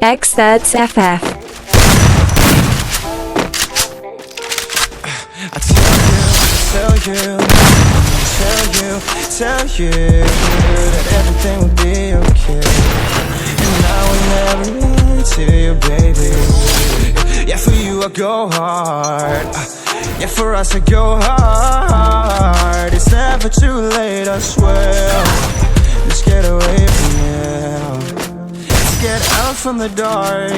Xertz FF. I tell you that everything will be okay. And I will never lie to you, baby. Yeah, for you I go hard. Yeah, for us I go hard. It's never too late, I swear. Let's get away from here. Let's get out from the dark,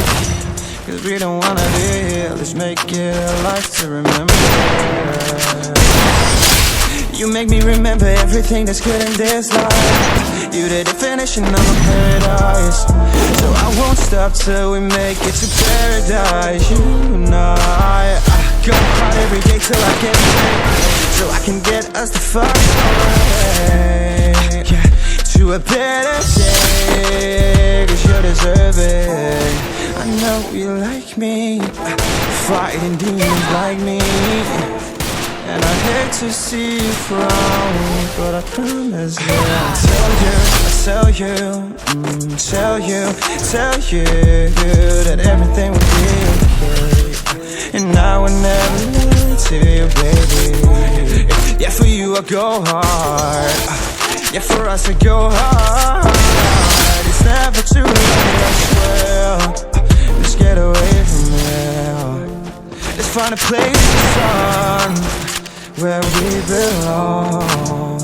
'cause we don't wanna be here. Let's make it a life to remember. You make me remember everything that's good in this life. You the definition of a paradise. So I won't stop till we make it to paradise. You and I go hard every day till I get paid, so I can get us the fuck away, yeah, to a better day, 'cause you deserve it. I know you like me, fighting demons like me. And I hate to see you frown, but I promise you I'll tell you that everything will be okay. And I will never lie to you, baby. Yeah, for you I go hard. Yeah, for us I go hard. It's never too late, I swear. Let's get away from here. Let's find a place in the sun where we belong.